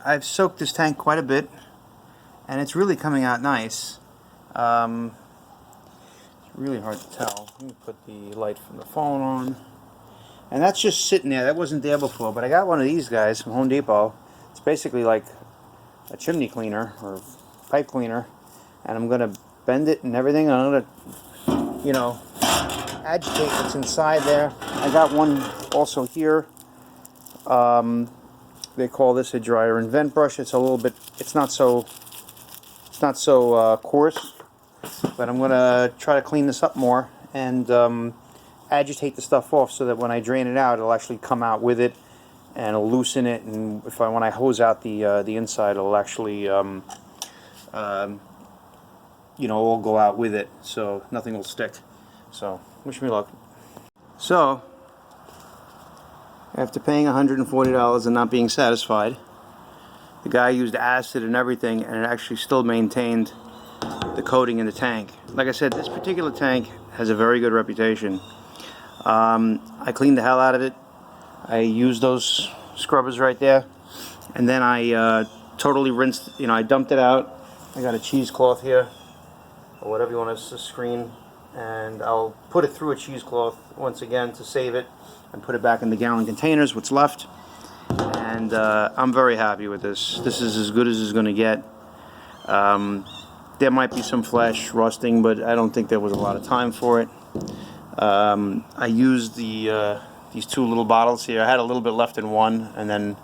I've soaked this tank quite a bit, and it's really coming out nice. It's really hard to tell. Let me put the light from the phone on. And that's just sitting there. That wasn't there before, but I got one of these guys from Home Depot. It's basically like a chimney cleaner or pipe cleaner, and I'm gonna bend it and everything. I'm gonna, you know, agitate what's inside there. I got one also here. They call this a dryer and vent brush. It's a little bit. It's not so coarse, but I'm gonna try to clean this up more and agitate the stuff off so that when I drain it out, it'll actually come out with it, and it'll loosen it. And when I hose out the inside, it'll actually you know, all go out with it, so nothing will stick. So wish me luck. So after paying $140 and not being satisfied, the guy used acid and everything, and it actually still maintained the coating in the tank. Like I said, this particular tank has a very good reputation. I cleaned the hell out of it. I used those scrubbers right there, and then I totally rinsed, you know, I dumped it out. I got a cheesecloth here, or whatever you want to screen, and I'll put it through a cheesecloth once again to save it and put it back in the gallon containers, what's left. And I'm very happy with this. This is as good as it's going to get. There might be some flash rusting, but I don't think there was a lot of time for it. I used these two little bottles here. I had a little bit left in one, and then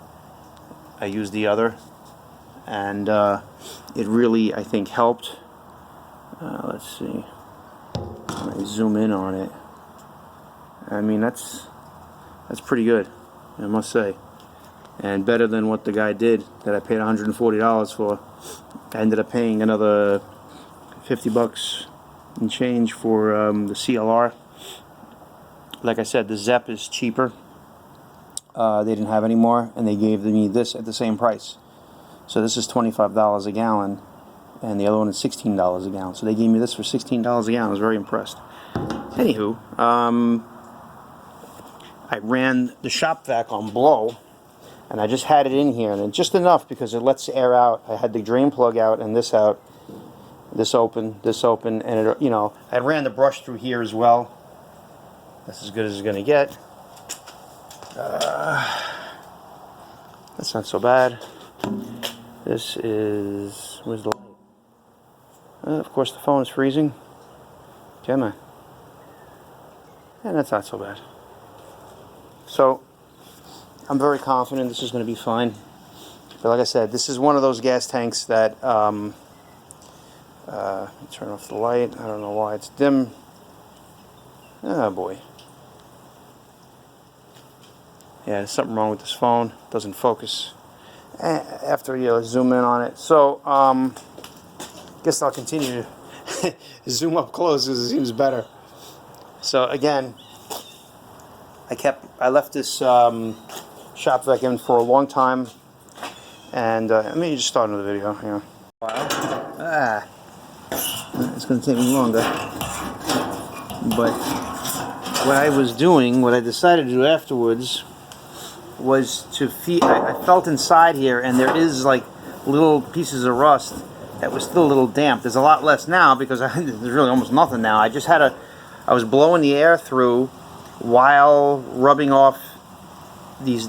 I used the other, and it really, I think, helped. Let's see. Let me zoom in on it. I mean, that's pretty good, I must say, and better than what the guy did that I paid $140 for. I ended up paying another $50 and change for the CLR. Like I said, the ZEP is cheaper. They didn't have any more, and they gave me this at the same price. So this is $25 a gallon, and the other one is $16 a gallon. So they gave me this for $16 a gallon. I was very impressed. Anywho, I ran the shop vac on blow, and I just had it in here, and just enough because it lets air out. I had the drain plug out and this out, this open, and it, you know, I ran the brush through here as well. That's as good as it's gonna get. That's not so bad. This is, where's the light? Of course the phone is freezing. Can I? And that's not so bad. So I'm very confident this is going to be fine. But like I said, this is one of those gas tanks that turn off the light. I don't know why it's dim. Oh boy. Yeah, there's something wrong with this phone. It doesn't focus after you zoom in on it. So guess I'll continue to zoom up close because it seems better. So again, I left this shop vac in for a long time, and let me just start another video here. Wow. It's going to take me longer. But what I was doing, what I decided to do afterwards, was to feed. I felt inside here, and there is like little pieces of rust that was still a little damp. There's a lot less now because there's really almost nothing now. I just had I was blowing the air through while rubbing off these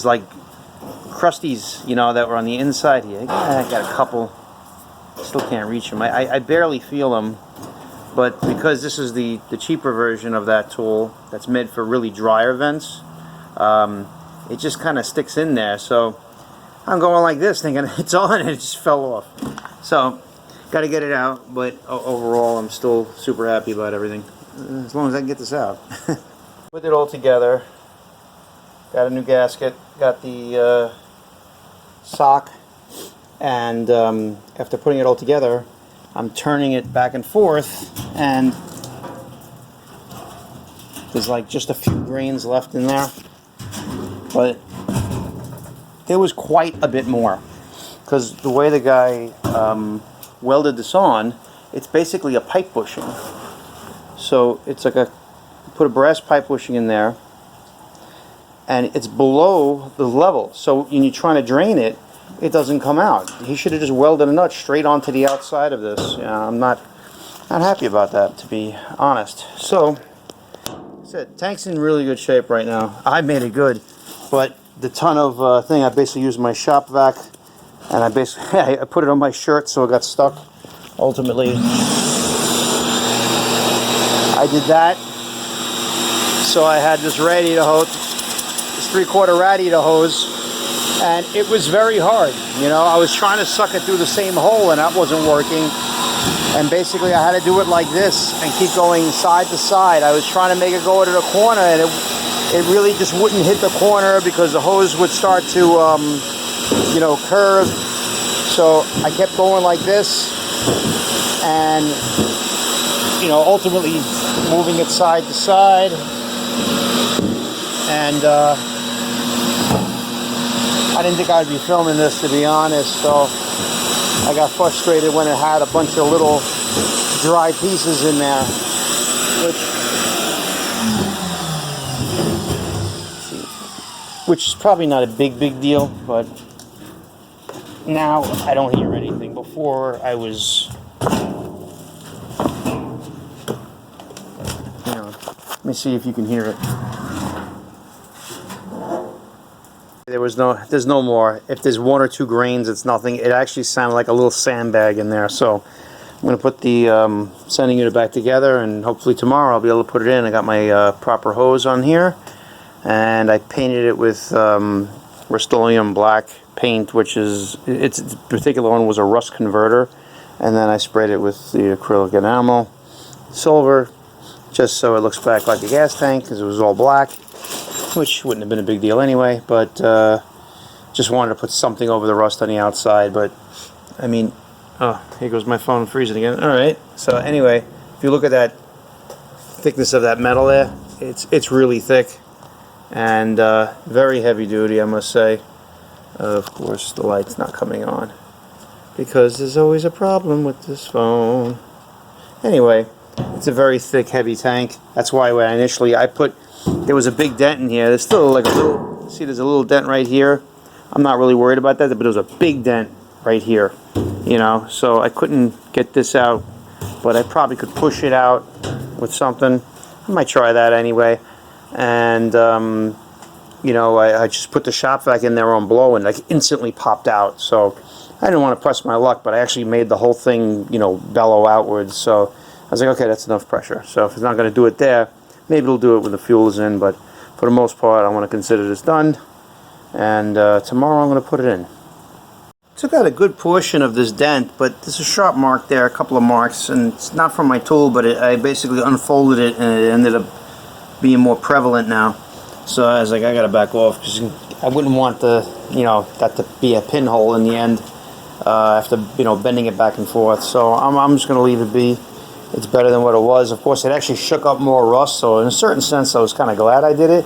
like crusties, you know, that were on the inside here. I got a couple. Still can't reach them. I barely feel them, but because this is the cheaper version of that tool that's made for really drier vents, it just kind of sticks in there. So I'm going like this thinking it's on, and it just fell off. So got to get it out, but overall I'm still super happy about everything, as long as I can get this out. Put it all together, got a new gasket, got the sock, and after putting it all together, I'm turning it back and forth, and there's like just a few grains left in there, but there was quite a bit more, because the way the guy welded this on, it's basically a pipe bushing. So it's like put a brass pipe bushing in there, and it's below the level. So when you're trying to drain it, it doesn't come out. He should have just welded a nut straight onto the outside of this. I'm not happy about that, to be honest. So that's it. Tank's in really good shape right now. I made it good, but the ton of thing, I basically used my shop vac, and I basically I put it on my shirt so it got stuck. Ultimately, I did that. So I had this radiator hose, this 3/4 radiator hose, and it was very hard. You know, I was trying to suck it through the same hole, and that wasn't working. And basically, I had to do it like this and keep going side to side. I was trying to make it go to the corner, and it really just wouldn't hit the corner because the hose would start to, you know, curve. So I kept going like this, and, you know, ultimately moving it side to side. And I didn't think I'd be filming this, to be honest, so I got frustrated when it had a bunch of little dry pieces in there, which is probably not a big deal, but now I don't hear anything. Before I was, you know, let me see if you can hear it. There's no more. If there's 1 or 2 grains, it's nothing. It actually sounded like a little sandbag in there. So I'm going to put the sending unit back together, and hopefully tomorrow I'll be able to put it in. I got my proper hose on here, and I painted it with Rust-Oleum black paint, which is, its particular one was a rust converter, and then I sprayed it with the acrylic enamel silver, just so it looks back like a gas tank, because it was all black, which wouldn't have been a big deal anyway, but just wanted to put something over the rust on the outside. But I mean, oh, here goes my phone freezing again. Alright, so anyway, if you look at that thickness of that metal there, it's really thick and very heavy duty, I must say. Of course the light's not coming on because there's always a problem with this phone. Anyway, it's a very thick, heavy tank. That's why when initially I put, there was a big dent in here. There's still like a little, see, there's a little dent right here. I'm not really worried about that, but there was a big dent right here, you know, so I couldn't get this out, but I probably could push it out with something. I might try that anyway. And you know, I just put the shop vac in there on blow, and like instantly popped out. So I didn't want to press my luck, but I actually made the whole thing, you know, bellow outwards. So I was like, okay, that's enough pressure. So if it's not going to do it there, maybe it'll do it when the fuel is in, but for the most part, I want to consider this done. And tomorrow I'm going to put it in. Took out a good portion of this dent, but there's a sharp mark there, a couple of marks, and it's not from my tool, but I basically unfolded it, and it ended up being more prevalent now. So I was like, I got to back off, because I wouldn't want the, you know, that to be a pinhole in the end after, you know, bending it back and forth. So I'm just going to leave it be. It's better than what it was. Of course, it actually shook up more rust, so in a certain sense, I was kind of glad I did it.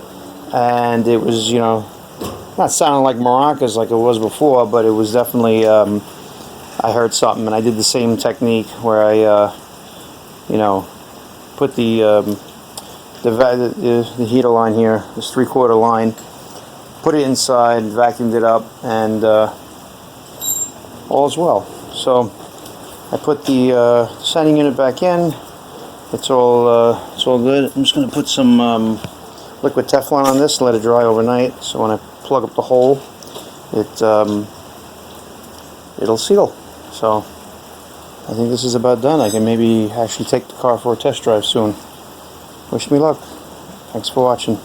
And it was, you know, not sounding like maracas like it was before, but it was definitely, I heard something, and I did the same technique where I, you know, put the heater line here, this 3/4 line, put it inside, vacuumed it up, and all's well. So I put the sending unit back in. It's all good. I'm just going to put some liquid Teflon on this and let it dry overnight. So when I plug up the hole, it'll seal. So I think this is about done. I can maybe actually take the car for a test drive soon. Wish me luck. Thanks for watching.